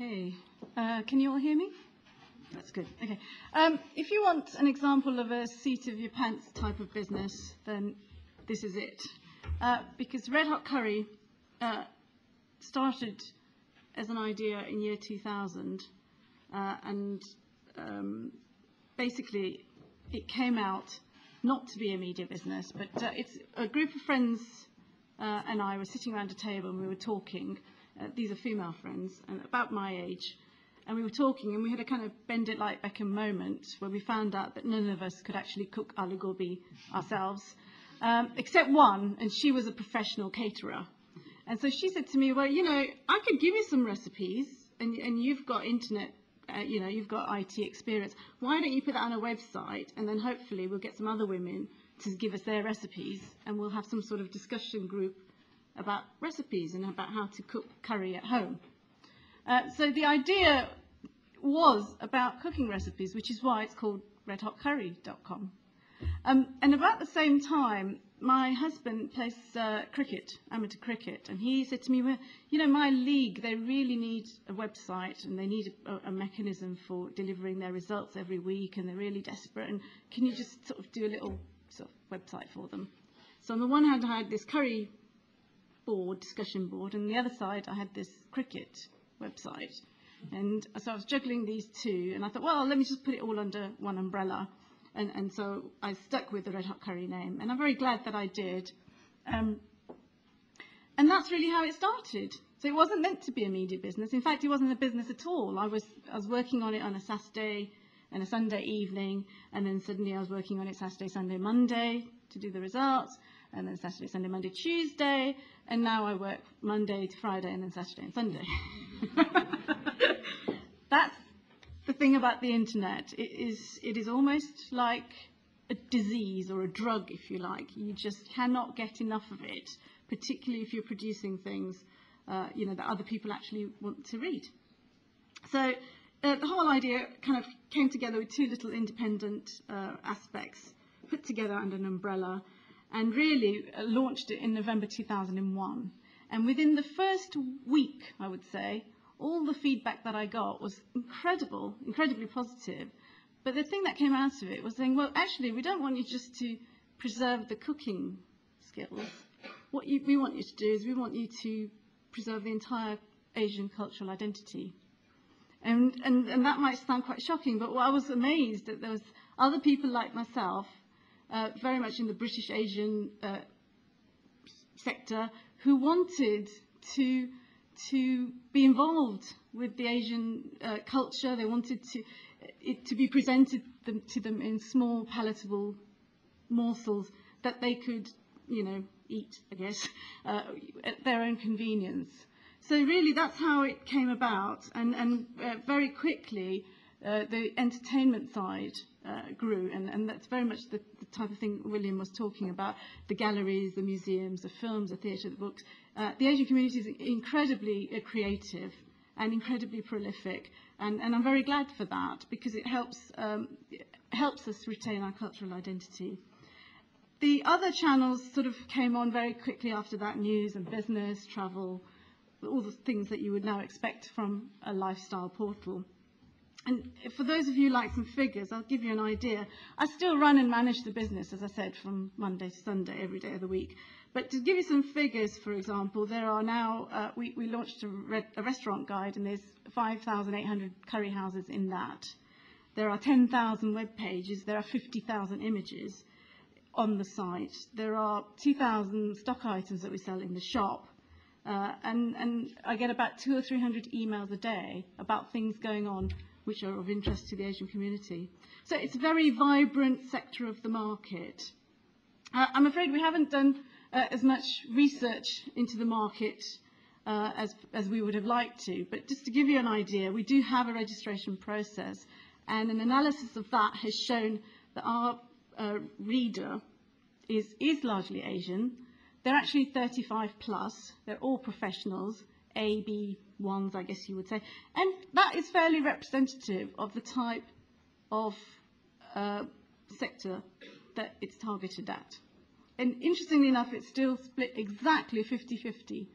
Okay, can you all hear me? That's good. Okay. If you want an example of a seat of your pants type of business, then this is it. Because Red Hot Curry started as an idea in year 2000, and basically it came out not to be a media business, but it's a group of friends and I were sitting around a table and we were talking. These are female friends, and about my age. And we were talking, and we had a kind of bend it like Beckham moment where we found out that none of us could actually cook aloo gobi ourselves, except one, and she was a professional caterer. And so she said to me, well, you know, I could give you some recipes, and you've got internet, you know, you've got IT experience. Why don't you put that on a website, and then hopefully we'll get some other women to give us their recipes, and we'll have some sort of discussion group about recipes and about how to cook curry at home. So the idea was about cooking recipes, which is why it's called redhotcurrycom. And about the same time, my husband plays cricket, amateur cricket, and he said to me, well, you know, my league, they really need a website and they need a mechanism for delivering their results every week, and they're really desperate, and can you just sort of do a little sort of website for them? So on the one hand, I had this curry board, discussion board, and on the other side, I had this cricket website. And so I was juggling these two, and I thought, well, let me just put it all under one umbrella. And so I stuck with the Red Hot Curry name, and I'm very glad that I did. And that's really how it started. So it wasn't meant to be a media business. In fact, it wasn't a business at all. I was working on it on a Saturday and a Sunday evening, and then suddenly I was working on it Saturday, Sunday, Monday to do the results, and then Saturday, Sunday, Monday, Tuesday, and now I work Monday to Friday and then Saturday and Sunday. That's the thing about the internet. It is almost like a disease or a drug, if you like. You just cannot get enough of it, particularly if you're producing things you know, that other people actually want to read. So the whole idea kind of came together with two little independent aspects put together under an umbrella, and really launched it in November 2001. And within the first week, I would say, all the feedback that I got was incredible, incredibly positive. But the thing that came out of it was saying, well, actually, we don't want you just to preserve the cooking skills. What we want you to do is we want you to preserve the entire Asian cultural identity. And that might sound quite shocking, but I was amazed that there was other people like myself, very much in the British Asian sector, who wanted to be involved with the Asian culture. They wanted it to be presented to them in small, palatable morsels that they could, you know, eat, I guess, at their own convenience. So really, that's how it came about, and very quickly, the entertainment side grew, and that's very much the type of thing William was talking about, the galleries, the museums, the films, the theatre, the books. The Asian community is incredibly creative and incredibly prolific, and I'm very glad for that, because it helps us retain our cultural identity. The other channels sort of came on very quickly after that: news and business, travel, all the things that you would now expect from a lifestyle portal. And for those of you who like some figures, I'll give you an idea. I still run and manage the business, as I said, from Monday to Sunday, every day of the week. But to give you some figures, for example, there are now, we launched a restaurant guide, and there's 5,800 curry houses in that. There are 10,000 web pages. There are 50,000 images on the site. There are 2,000 stock items that we sell in the shop. And I get about 200 or 300 emails a day about things going on which are of interest to the Asian community. So it's a very vibrant sector of the market. I'm afraid we haven't done as much research into the market as we would have liked to, but just to give you an idea, we do have a registration process, and an analysis of that has shown that our reader is largely Asian. They're actually 35 plus, they're all professionals, A, B, ones, I guess you would say, and that is fairly representative of the type of sector that it's targeted at. And interestingly enough, it's still split exactly 50-50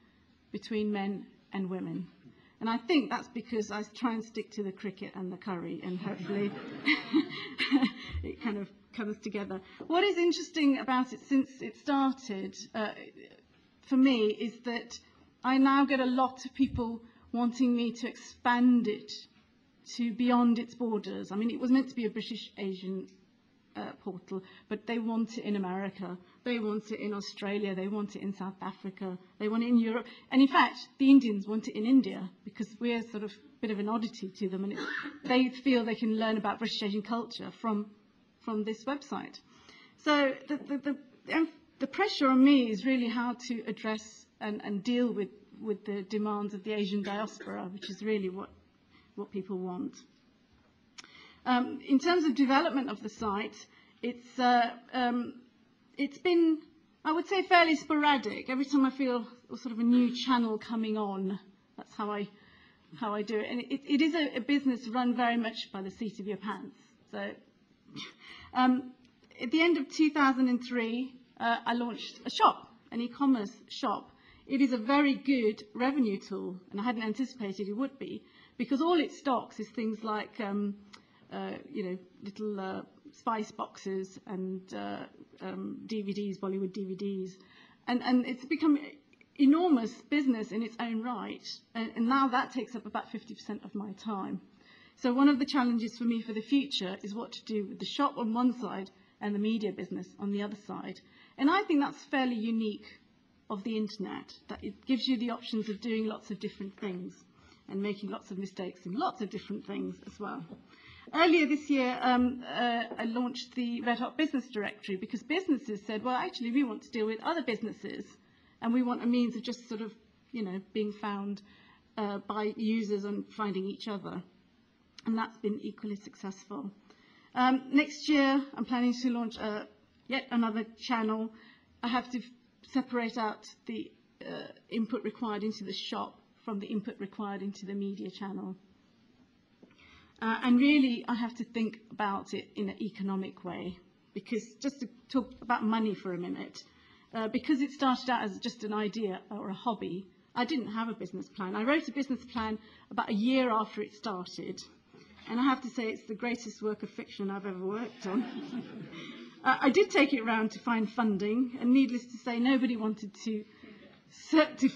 between men and women. And I think that's because I try and stick to the cricket and the curry, and hopefully it kind of comes together. What is interesting about it since it started, for me, is that I now get a lot of people wanting me to expand it to beyond its borders. I mean, it was meant to be a British Asian portal, but they want it in America, they want it in Australia, they want it in South Africa, they want it in Europe, and in fact the Indians want it in India, because we're sort of a bit of an oddity to them, and they feel they can learn about British Asian culture from this website. So the pressure on me is really how to address and deal with the demands of the Asian diaspora, which is really what people want. In terms of development of the site, it's been, I would say, fairly sporadic. Every time I feel sort of a new channel coming on, that's how I do it. And it is a business run very much by the seat of your pants. So at the end of 2003, I launched a shop, an e-commerce shop. It is a very good revenue tool, and I hadn't anticipated it would be, because all it stocks is things like little spice boxes and DVDs, Bollywood DVDs, and it's become enormous business in its own right, and now that takes up about 50% of my time. So one of the challenges for me for the future is what to do with the shop on one side and the media business on the other side, and I think that's fairly unique of the internet, that it gives you the options of doing lots of different things and making lots of mistakes in lots of different things as well. Earlier this year, I launched the Red Hot Business Directory, because businesses said, well, actually, we want to deal with other businesses, and we want a means of just sort of, being found by users and finding each other. And that's been equally successful. Next year, I'm planning to launch yet another channel. I have to separate out the input required into the shop from the input required into the media channel. And really, I have to think about it in an economic way, because just to talk about money for a minute, because it started out as just an idea or a hobby, I didn't have a business plan. I wrote a business plan about a year after it started, and I have to say it's the greatest work of fiction I've ever worked on. I did take it round to find funding, and needless to say, nobody wanted to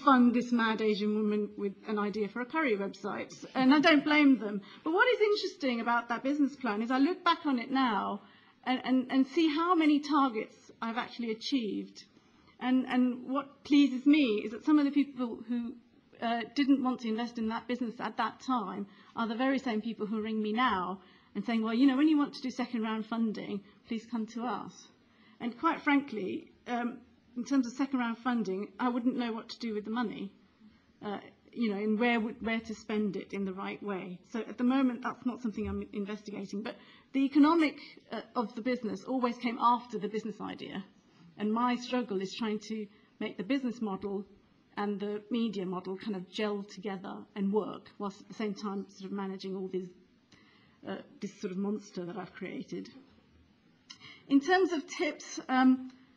fund this mad Asian woman with an idea for a curry website, and I don't blame them. But what is interesting about that business plan is I look back on it now and see how many targets I've actually achieved. And what pleases me is that some of the people who didn't want to invest in that business at that time are the very same people who ring me now and saying, well, when you want to do second round funding, please come to us. And quite frankly, in terms of second round funding, I wouldn't know what to do with the money, and where to spend it in the right way. So at the moment, that's not something I'm investigating. But the economic of the business always came after the business idea. And my struggle is trying to make the business model and the media model kind of gel together and work, whilst at the same time sort of managing all these, this sort of monster that I've created. In terms of tips,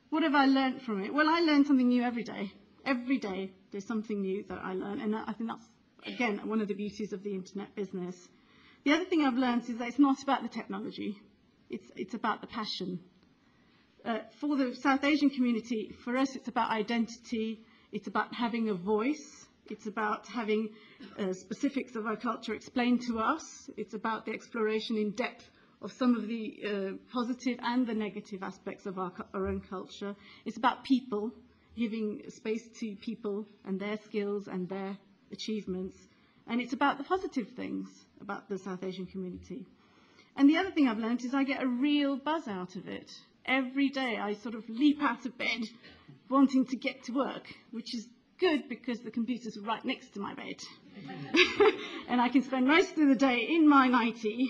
what have I learned from it? Well, I learn something new every day. Every day there's something new that I learn, and I think that's, again, one of the beauties of the internet business. The other thing I've learned is that it's not about the technology, it's about the passion. For the South Asian community, for us it's about identity, it's about having a voice, it's about having specifics of our culture explained to us, it's about the exploration in depth of some of the positive and the negative aspects of our own culture. It's about people, giving space to people and their skills and their achievements. And it's about the positive things about the South Asian community. And the other thing I've learned is I get a real buzz out of it. Every day I sort of leap out of bed wanting to get to work, which is good because the computer's right next to my bed. And I can spend most of the day in my nightie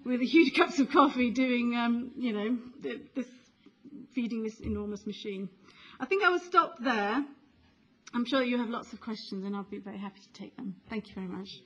with a huge cups of coffee doing, feeding this enormous machine. I think I will stop there. I'm sure you have lots of questions and I'll be very happy to take them. Thank you very much.